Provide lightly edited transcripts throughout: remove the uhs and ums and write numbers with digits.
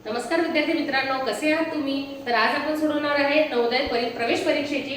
नमस्कार विद्यार्थी मित्रांनो, कसे आहात तुम्ही? तर आज आपण सोडवणार आहे नवोदय प्रवेश परीक्षेची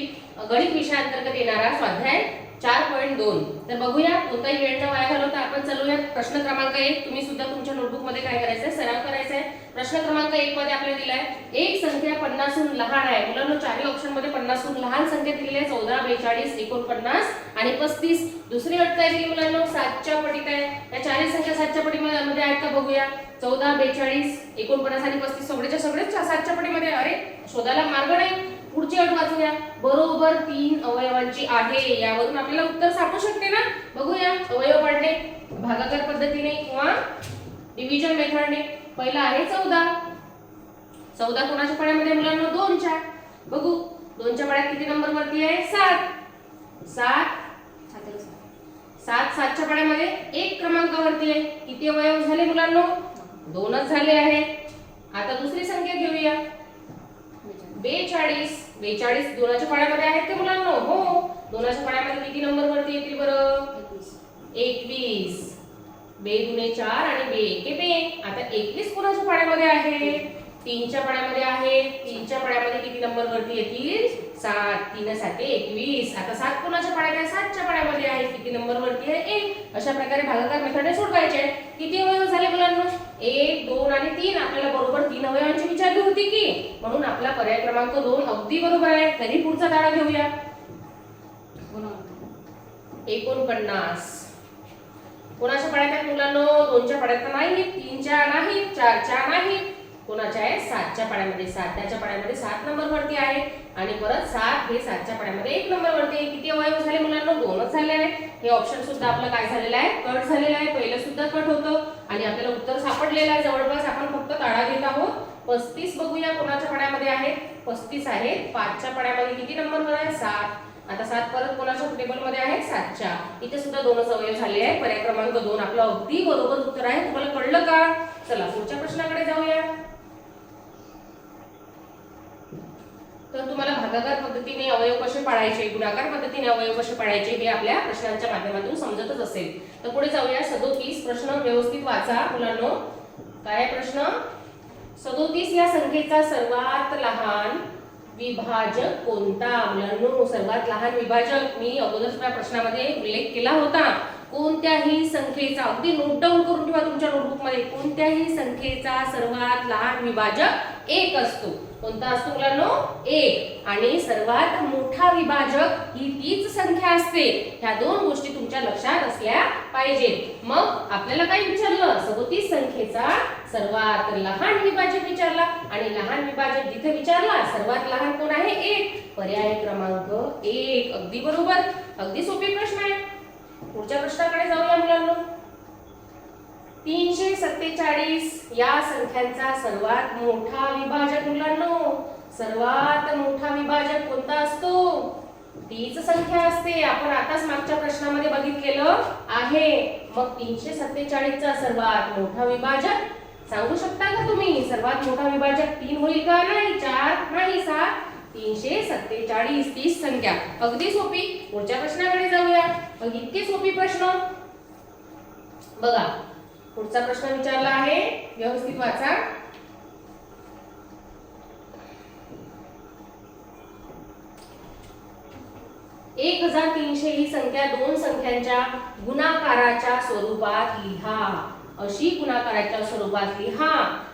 गणित विषयाअंतर्गत येणारा स्वाध्याय 4.2. तर बघूया, कोणताही वेळ न वाया घालवता आपण चालूया. प्रश्न क्रमांक 1 तुम्ही सुद्धा तुमच्या नोटबुक मध्ये काय करायचं आहे, सराव करायचा आहे. प्रश्न क्रमांक 1 मध्ये आपल्याला दिलाय एक संख्या 50 हून लहान आहे. मुलांना चारही ऑप्शन मध्ये 50 हून लहान संख्या दिलेली आहे. 14, 42, 49 आणि 35. दुसरी अट काय दिली मुलांना? 7च्या पटीत आहे. या चारही संख्या 7च्या पटीमध्ये आहेत का बघूया. 14, 42, 49 आणि 35 सगळेच्या सगळेच 7च्या पटीमध्ये. अरे शोधायला मार्ग नाही. पुढची अट वाचूया. बरोबर 3 अवयवांची आहे. यावरून आपल्याला उत्तर सापडू शकते ना. बघूया अवयव पाडणे भागाकार पद्धतीने किंवा डिव्हिजन मेथडने. पहिला आहे 14. 14 कोणाच्या पाड्यामध्ये मुलांना? 2च्या. बघू 2च्या पाड्यात किती नंबर वरती आहे? 7. 7च्या पाड्यामध्ये 1 क्रमांकावरती आहे. किती अवयव झाले मुलांना? 2च झाले आहे. आता दुसरी संख्या घेऊया. 42. 42 2च्या पाड्यामध्ये आहेत का मुलांना? हो. 2च्या पाड्यामध्ये किती नंबर वरती येतील बरं? 21. 2 दुने 4 आणि 2 एके 2. आता 21 कोणाच्या पाड्यामध्ये आहे? 3च्या पाड्यामध्ये आहे. 3च्या पाड्यामध्ये किती नंबर वरती येतील? 7. 3 7 21. आता 7 कोणाच्या पाड्यात आहे? 7च्या पाड्यामध्ये आहे. किती नंबर वरती आहे? 1. अशा प्रकारे भागाकार मेथडने सोडवायचे. किती अवयव झाले मुलांना? 1 2 आणि 3. आपल्याला बरोबर 3 अवयवांची विचारली होती की, म्हणून आपला पर्याय क्रमांक 2 अगदी बरोबर आहे. तरी पुढचा दाडा घेऊया. 49 कोणाच्या पाड्यात आहेत मुलांना? 2च्या पाड्यात नाही, 3च्या नाही, 4च्या नाही. कोणाच्या आहे? 7च्या पाड्यामध्ये. 7च्या पाड्यामध्ये 7 नंबर वरती आहे आणि परत 7 हे 7च्या पाड्यामध्ये 1 नंबर वरती आहे. किती अवयव झाले मुलांना? 2च झाले आहे. हे ऑप्शन सुद्धा आपलं काय झालेलं आहे? कट झालेलं आहे. पहिलं सुद्धा कट होतं आणि आपल्याला उत्तर सापडलेलं आहे. जवळपास आपण फक्त ताळा घेत आहोत. 35 बघूया कोणाच्या पाड्यामध्ये आहेत? 35 आहेत. 5च्या पाड्यामध्ये किती नंबर वर आहे? 7. आता 7 परत कोणाच्या टेबल मध्ये आहे? 7च्या. इथे सुद्धा 2च अवयव झाले आहे. पर्याय क्रमांक 2 आपलं अगदी बरोबर उत्तर आहे. तुम्हाला कळलं का? चला पुढच्या प्रश्नाकडे जाऊया. तर तुम्हाला भागाकार पद्धतीने अवयव कसे पाडायचे, गुणाकार पद्धतीने अवयव कसे पाडायचे हे आपल्या प्रश्नांच्या माध्यमातून समजतच असेल. तर पुढे जाऊया. 37 प्रश्न व्यवस्थित वाचा मुलांनो. काय आहे प्रश्न? 37 या संख्येचा सर्वात लहान विभाजक कोणता? मुलांनो सर्वात लहान विभाजक मी अगोदरच्या प्रश्नामध्ये उल्लेख केला होता. कोणत्याही संख्येचा, अगदी नोट डाऊन करून ठेवा तुमच्या नोटबुक मध्ये, कोणत्याही संख्येचा सर्वात लहान विभाजक 1 असतो. कोणता असतो मुलांनो? 1. आणि सर्वात मोठा विभाजक ही तीच संख्या असते. ह्या दोन गोष्टी तुमच्या लक्षात असल्या पाहिजेत. मग आपल्याला काय विचारलं? 37 संख्येचा सर्वात लहान विभाजक विचारला आणि लहान विभाजक जिथे विचारला सर्वात लहान कोण आहे? 1. पर्याय क्रमांक 1 अगदी बरोबर. अगदी सोपी प्रश्न आहे. पुढच्या प्रश्नाकडे जाऊया मुलांनो. 347 या संख्यांचा सर्वात मोठा विभाजक मुलांनो, सर्वात मोठा विभाजक कोणता असतो? तीच संख्या असते. आपण आताच मागच्या प्रश्नामध्ये बघितलेलं आहे. मग 347 चा सर्वात मोठा विभाजक सांगू शकता का तुम्ही? सर्वात मोठा विभाजक 3 होईल का? नाही. 4 नाही. 7. 347 तीच संख्या. अगदी सोपी. पुढच्या प्रश्नाकडे जाऊया. मग इतके सोपी प्रश्न बघा. पुढचा प्रश्न विचारला आहे, व्यवस्थित वाचा. एक 1300 ही संख्या दोन संख्यांच्या गुणाकाराच्या स्वरूपात लिहा. अशी गुणाकाराच्या स्वरूपात लिहा.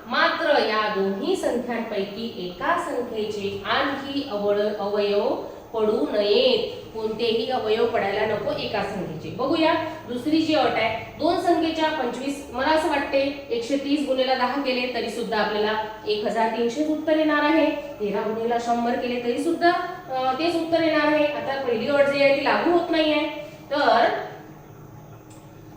मात्र या दोन्ही संख्यांपैकी एका संख्येचे आणखी अवयव पडू नयेत. कोणतेही अवयव पडायला नको एका संख्येचे. बघूया दुसरी जी अट आहे. दोन संख्येच्या 25, मला असं वाटते 130 गुणिले 10 केले तरी सुद्धा आपल्याला 1300 उत्तर येणार आहे. 13 गुणिले 100 केले तरी सुद्धा तेच उत्तर येणार आहे. आता पहिली अट जी आहे ती लागू होत नाहीये. तर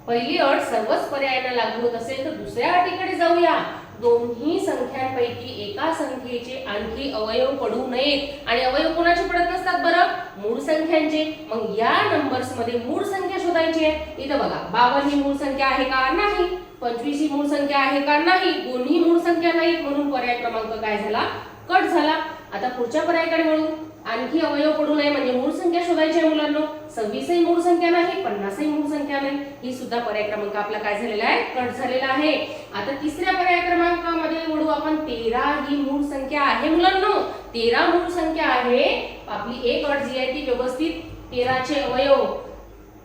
पहिली अट सर्वच पर्यायांना लागू होत असेल तर दुसऱ्या अटीकडे जाऊया. दोन्ही संख्यांपैकी एका संख्येचे आणखी अवयव पडू नयेत. आणि अवयव कोणाचे पडत नसतात बरं? मूळ संख्यांचे. मग या नंबर्स मध्ये मूळ संख्या शोधायची आहे. इथं बघा 52 ही मूळ संख्या आहे का? नाही. 25 ही मूळ संख्या आहे का? नाही. दोन्ही मूळ संख्या नाहीत, म्हणून पर्याय क्रमांक काय झाला? कट झाला. आता पुढच्या पर्यायाकडे वळू. आणखी अवयव पडू नये म्हणजे मूळ संख्या शोधायची आहे मुलांनो. 26 ही मूळ संख्या नाही, 50 ही मूळ संख्या नाही. ही सुद्धा पर्याय क्रमांक आपला काय झालेला आहे, कट झालेला आहे. आता तिसऱ्या पर्याय क्रमांकामध्ये वळू आपण. 13 ही मूळ संख्या आहे मुलांनो. 13 मूळ संख्या आहे. आपली एक अट जी आहे ती व्यवस्थित 13 चे अवयव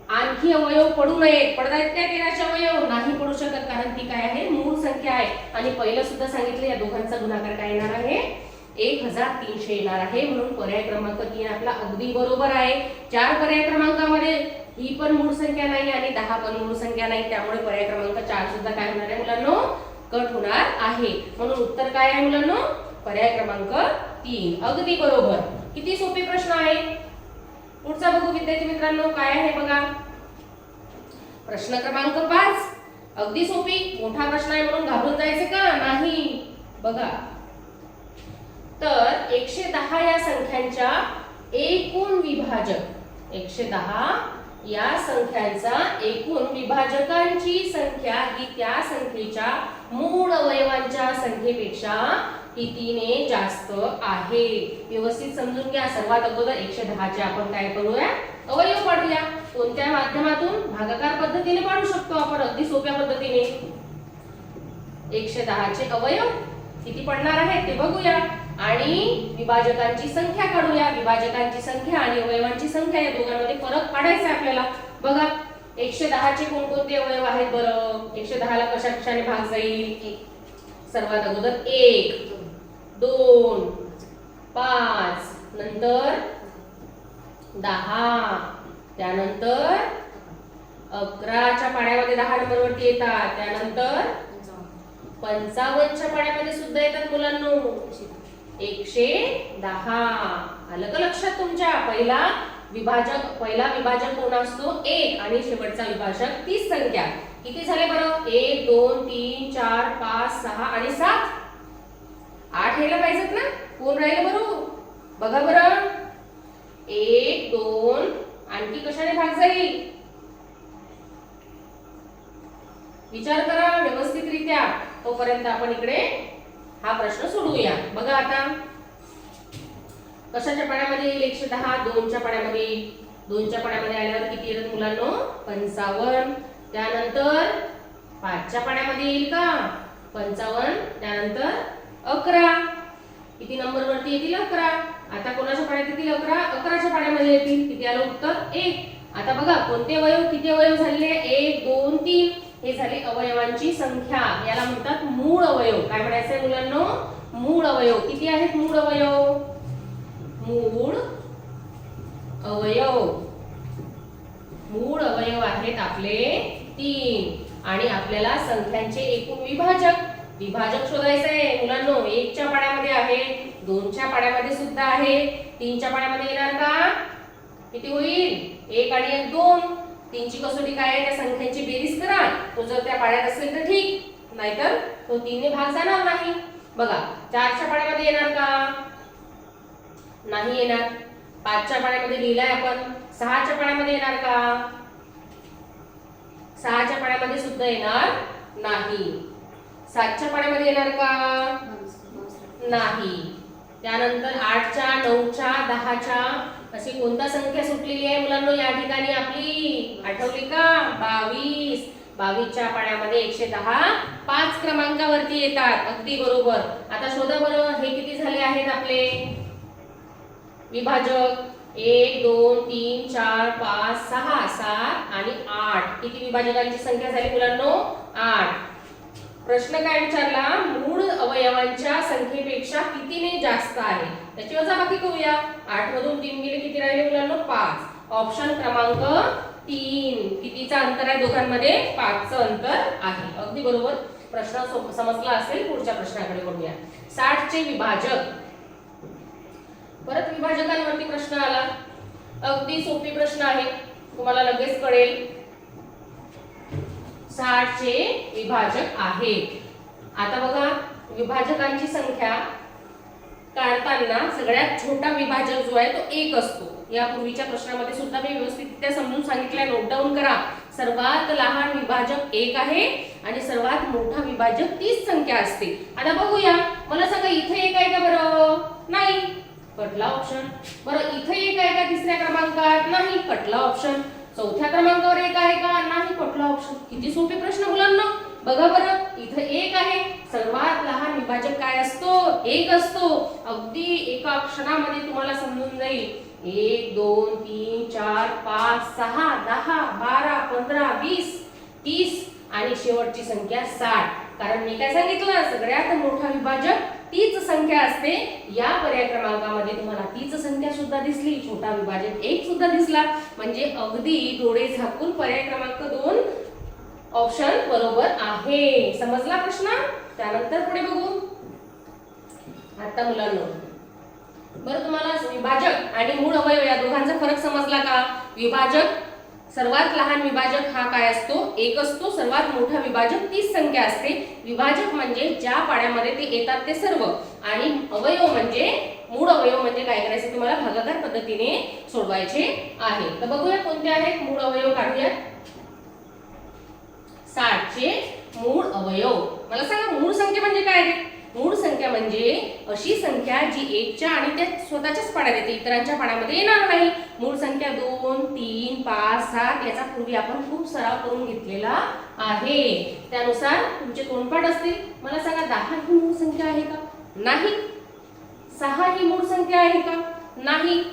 आणखी अवयव पडू नयेत. पडतायत काय 13 चे अवयव? नाही पडू शकत, कारण ती काय आहे, मूळ संख्या आहे. आणि पहिलं सुद्धा सांगितलं या दोघांचा गुणाकार काय येणार आहे, 1300 येणार आहे. म्हणून पर्याय क्रमांक 3 आपला अगदी बरोबर आहे. 4 पर्याय क्रमांकामध्ये ही पण मूळ संख्या नाही आणि 10 पण मूळ संख्या नाही, त्यामुळे पर्याय क्रमांक 4 सुद्धा काय होणार आहे मुलांनो, कट होणार आहे. म्हणून उत्तर काय आहे मुलांनो, पर्याय क्रमांक 3 अगदी बरोबर. किती सोपे प्रश्न आहे. पुढचा बघू विद्यार्थी मित्रांनो काय आहे बघा. प्रश्न क्रमांक 5 अगदी सोपी. मोठा प्रश्न आहे म्हणून घाबरून जायचे का नाही. बघा, तर 110 या संख्यांच्या एकूण विभाजक, 110 या संख्यांचा एकूण विभाजकांची संख्या ही त्या संख्येच्या मूळ अवयवांच्या संख्येपेक्षा कितीने जास्त आहे. व्यवस्थित समजून घ्या. सर्वात अगोदर 110 चे आपण काय करूया, अवयव पाडूया. कोणत्या माध्यमातून, भागाकार पद्धतीने पाडू शकतो आपण अगदी सोप्या पद्धतीने. 110 चे अवयव किती पडणार आहेत ते बघूया आणि विभाजकांची संख्या काढूया. विभाजकांची संख्या आणि अवयवांची संख्या या दोघांमध्ये फरक काढायचा आहे आपल्याला. बघा 110 चे कोणकोणते अवयव आहेत बरं. 110 ला कशा कशाने भाग जाईल. सर्वात अगोदर 1, 2, 5, नंतर 10, त्यानंतर 11च्या पाड्यामध्ये 10 नंबर वरती येतात, त्यानंतर 55च्या पाड्यामध्ये सुद्धा येतात मुलांनो 110. आलं का लक्षात तुमच्या. पहिला विभाजक कोण असतो 1 आणि शेवटचा विभाजक तीच संख्या. किती झाले बरं, 1, 2, 3, 4, 5, 6 आणि 7. 8 यायला पाहिजेत ना. कोण राहिले बरं, बघा बरं. 1, 2 आणखी कशाने भाग जाईल, विचार करा व्यवस्थितरित्या. तोपर्यंत आपण इकडे हा प्रश्न सोडवूया. बघा आता कशाच्या पाड्यामध्ये येईल 110, 2च्या पाड्यामध्ये येईल. 2च्या पाड्यामध्ये आल्यावर किती येतात मुलांनो, 55. त्यानंतर 5च्या पाड्यामध्ये येईल का 55, त्यानंतर 11. किती नंबर वरती येतील 11. आता कोणाच्या पाड्यात येतील 11, 11च्या पाड्यामध्ये येतील. किती आलं उत्तर 1. आता बघा कोणते अवयव, किती अवयव झाले 1, 2, 3. हे झाले अवयवांची संख्या. याला म्हणतात मूळ अवयव. काय म्हणायचंय मुलांनो, मूळ अवयव. किती आहेत मूळ अवयव, मूळ अवयव. मूळ अवयव आहेत आपले 3 आणि आपल्याला संख्यांचे एकूण विभाजक शोधायचे आहे मुलांनो. 1च्या पाड्यामध्ये आहे, 2च्या पाड्यामध्ये सुद्धा आहे, 3च्या पाड्यामध्ये येणार का, किती होईल 1 आणि 1 2. 3ची कसोटी काय आहे, त्या संख्यांची बेरीज करा. तो जर त्या पाड्यात असेल तर ठीक, नाहीतर तो 3 ने भाग जाणार नाही. बघा 4च्या पाड्यामध्ये येणार का, नाही येणार. 5च्या पाड्यामध्ये लिहिलाय आपण. 6च्या पाड्यामध्ये येणार का, 6च्या पाड्यामध्ये सुद्धा येणार नाही. 7च्या पाड्यामध्ये येणार का, नाही. त्यानंतर 8च्या, 9च्या, 10च्या अशी कोणता संख्या सुटलेली आहे मुलांनो या ठिकाणी आपली, आठवली का, 22. 22च्या पाड्यामध्ये 110 5 क्रमांकावरती येतात. अगदी बरोबर. आता शोधा बरं हे किती झाले आहेत आपले विभाजक. 1, 2, 3, 4, 5, 6, 7 आणि 8. किती विभाजकांची संख्या झाली मुलांनो, 8. प्रश्न काय विचारला, मूळ अवयवांच्या संख्येपेक्षा कितीने जास्त आहे. त्याची वजाबाकी करूया. 8 मधून 3 गेले, किती राहिले मुलांनो, 5. ऑप्शन क्रमांक 3. कितीचा अंतर आहे दोघांमध्ये, 5चं अंतर आहे. अगदी बरोबर. प्रश्न समजला असेल. पुढच्या प्रश्नाकडे वळूया. 60 चे विभाजक. परत विभाजकांवरती प्रश्न आला. अगदी सोपी प्रश्न आहे, तुम्हाला लगेच कळेल. 60 चे विभाजक आहेत. आता बघा विभाजकांची संख्या काढताना सगळ्यात छोटा विभाजक जो आहे तो 1 असतो. यापूर्वीच्या प्रश्नामध्ये सुद्धा मी व्यवस्थितरित्या समजून सांगितलंय, नोट डाऊन करा. सर्वात लहान विभाजक 1 आहे आणि सर्वात मोठा विभाजक 30 संख्या असते. आता बघूया मला सांगा इथे एक आहे का बरं? नाही, कटला ऑप्शन. बरं इथे एक आहे का तिसऱ्या क्रमांकात? नाही, कटला ऑप्शन. चौथ्या क्रमांकावर एक आहे का? नाही, कटला ऑप्शन. किती सोपे प्रश्न मुलांना. बघा बरं इथे एक आहे. सर्वात लहान विभाजक काय असतो? एक असतो. अगदी एका क्षणामध्ये तुम्हाला समजून जाईल. 1 2 3 4 5 6 10 12 15 20 30 आणि शेवटची संख्या 60. कारण मी काय सांगितलं, सगळ्यात मोठा विभाजक तीच संख्या असते. या पर्याय क्रमांकामध्ये तुम्हाला तीच संख्या सुद्धा दिसली, छोटा विभाजक 1 सुद्धा दिसला. म्हणजे अगदी डोळे झाकून पर्याय क्रमांक 2 ऑप्शन बरोबर आहे. समजला प्रश्न? त्यानंतर पुढे बघू. आता मुलांनो बरं तुम्हाला विभाजक आणि मूळ अवयव या दोघांचा फरक समजला का? विभाजक, सर्वात लहान विभाजक हा काय असतो? एक असतो. सर्वात मोठा विभाजक तीच संख्या असते. विभाजक म्हणजे ज्या पाड्यामध्ये ते येतात ते सर्व, आणि अवयव म्हणजे मूळ अवयव म्हणजे काय करायचं तुम्हाला भागाकार पद्धतीने सोडवायचे आहे. तर बघूया कोणते आहेत मूळ अवयव. काढूया 60 चे मूळ अवयव. मला सांगा मूळ संख्या म्हणजे काय रे? मूळ संख्या म्हणजे अशी संख्या जी 1 च्या आणि त्या स्वतःच्याच पाड्यात येते, इतरांच्या पाड्यामध्ये येणार नाही. मूळ संख्या 2 3 5 7 याचा पूर्वी आपण खूप सराव करून घेतलेला आहे. त्यानुसार तुमचे तोंडपाठ असतील. मला सांगा 10 ही मूळ संख्या आहे का? नाही. 6 ही मूळ संख्या आहे का? नाही.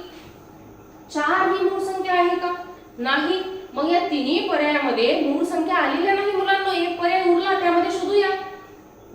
4 ही मूळ संख्या आहे का? नाही. मग या तिन्ही पर्यायामध्ये मूळ संख्या आलेल्या नाही मुलांना. एक पर्याय उरला, त्यामध्ये शोधूया.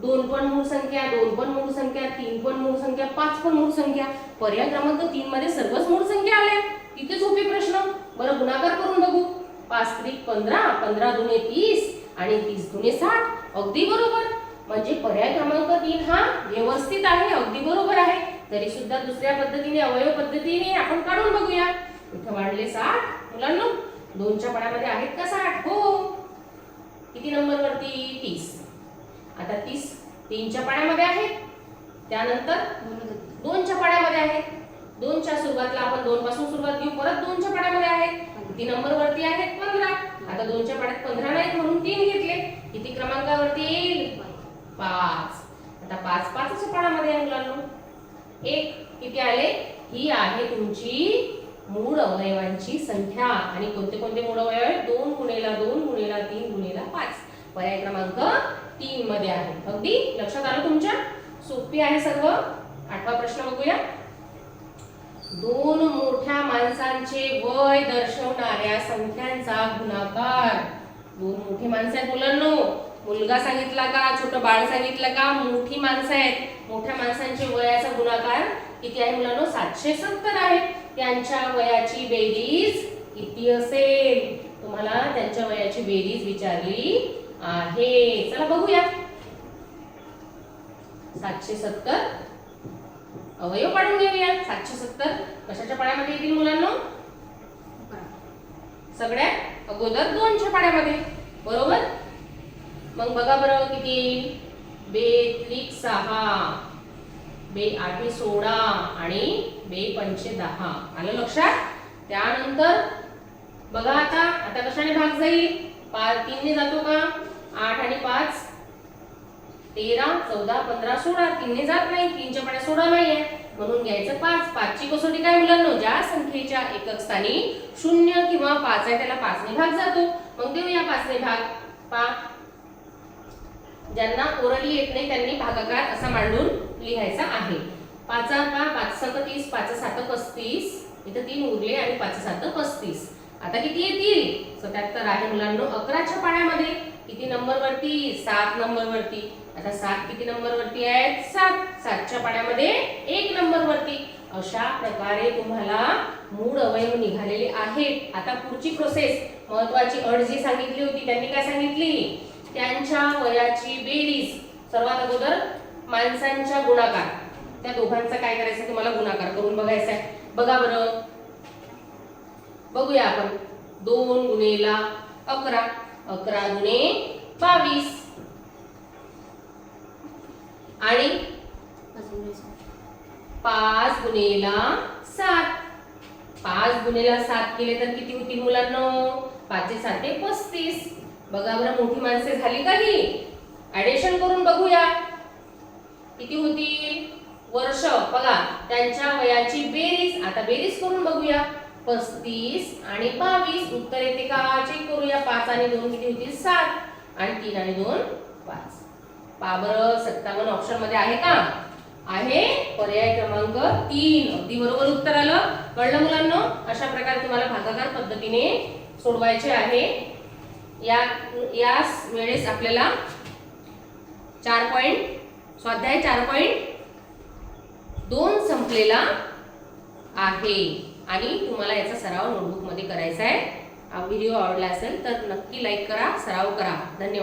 2 पण मूळ संख्या, 2 पण मूळ संख्या, 3 पण मूळ संख्या, 5 पण मूळ संख्या. पर्याय क्रमांक 3 मध्ये सर्वच मूळ संख्या आल्या. किती सोपे प्रश्न. बरं गुणाकार करून बघू. 5 त्रिक 15, 15 दुने 30 आणि 30 दुने 60. अगदी बरोबर. म्हणजे पर्याय क्रमांक 3 हा व्यवस्थित आहे, अगदी बरोबर आहे. तरी सुद्धा दुसऱ्या पद्धतीने अवयव पद्धतीने आपण काढून बघूया. इथे वाढले 60 मुलांना. 2 च्या पाड्यामध्ये आहेत का 60? हो. किती नंबर वरती? 30. आता 30 3 च्या पाड्यामध्ये आहेत. त्यानंतर 2 च्या पाड्यामध्ये आहेत. 2 च्या सुरुवातीला आपण 2 पासून सुरुवात घेऊ. परत 2 च्या पाड्यामध्ये आहेत. किती नंबर वरती आहेत? 15. आता 2 च्या पाड्यात 15 नाहीत म्हणून 3 घेतले. किती क्रमांकावरती येईल? 5. आता 5 5 च्या पाड्यामध्ये आहे मुलांना. 1 किती आले? ही आहे तुमची मूळ अवयवांची संख्या. आणि कोणते कोणते मूळ अवयव आहेत? 2 गुणेला 2 गुणेला 3 गुणेला 5. पर्याय क्रमांक 3 मध्ये आहे. अगदी लक्षात आलं तुमच्या? सोपी आहे सर्व. 8वा प्रश्न बघूया. 2 मोठ्या माणसांचे वय दर्शवणाऱ्या संख्यांचा गुणाकार. 2 मोठी माणसं आहेत मुलांनो. मुलगा सांगितला का? छोटं बाळ सांगितलं का? मोठी माणसं आहेत. मोठ्या माणसांचे वयाचा गुणाकार किती आहे मुलांनो? 770 आहे. त्यांच्या वयाची बेरीज किती असेल? तुम्हाला त्यांच्या वयाची बेरीज विचारली आहे. चला बघूया. 770 अवयव काढून घेऊया. 770 कशाच्या पाड्यामध्ये येतील मुलांना? सगळ्यात अगोदर 2 च्या पाड्यामध्ये. बरोबर. मग बघा बरं किती? 2 त्रिक 6, 2 8 16 आणि 2 पंचे 10. आलं लक्षात? त्यानंतर बघा आता कशाने भाग जाईल? 3 ने जातो का? 8 आणि 5 13 14 15 16. 3 ने जात नाही. 3 च्या पाड्यात 16 नाहीये म्हणून घ्यायचं 5. 5 ची कसोटी काय मुलांना? ज्या संख्येच्या एकक स्थानी 0 किंवा 5 आहे त्याला 5 ने भाग जातो. मग देऊया 5 ने भाग. पा ज्यांना ओरली येत नाही त्यांनी भागाकार असा मांडून लिहायचा आहे. 5 का? 5 7 30, 5 7 35. इथे 3 उरले आणि 5 7 35. आता किती येतील? 77 आहे मुलांनो. 11 च्या पाड्यामध्ये किती नंबर वरती? 7 नंबर वरती. आता 7 किती नंबर वरती आहेत? 7. 7 च्या पाड्यामध्ये 1 नंबर वरती. अशा प्रकारे तुम्हाला मूळ अवयव निघालेले आहेत. आता पुढची प्रोसेस, महत्त्वाची अट जी सांगितली होती त्यांनी काय सांगितली? त्यांच्या वयाची बेरीज. सर्वात अगोदर माणसांच्या गुणाकार. त्या दोघांचा काय करायचं? तुम्हाला गुणाकार करून बघायचा आहे. बघा बरं. बघूया आपण. 2 गुणेला 11, 11 गुणे 22 आणि 5 गुणेला 7. 5 गुणेला 7 केले तर किती होतील मुलांनो? 5 7 35. बघा बरं मोठी माणसे झाली का? ही ऍडिशन करून बघूया. किती होतील? वर्ष बघा त्यांच्या वयाची बेरीज, आता बेरीज करून बघूया. 35 आणि 22 उत्तर येते का? चेक करूया. 5 आणि 2 किती होतील? 7 आणि 3 आणि 2 5. पहा बरं 57 ऑप्शन मध्ये आहे का? आहे. पर्याय क्रमांक 3 अगदी बरोबर उत्तर आलं. कळलं मुलांनो? अशा प्रकारे तुम्हाला भागाकार पद्धतीने सोडवायचे आहे. या वेळेस आपल्याला 4 पॉइंट स्वाध्याय 4.2 संपलेला आहे आणि तुम्हाला याचा सराव नोटबुक मध्ये करायचा आहे. हा व्हिडिओ आवडला असेल तर नक्की लाईक करा, सराव करा. धन्यवाद.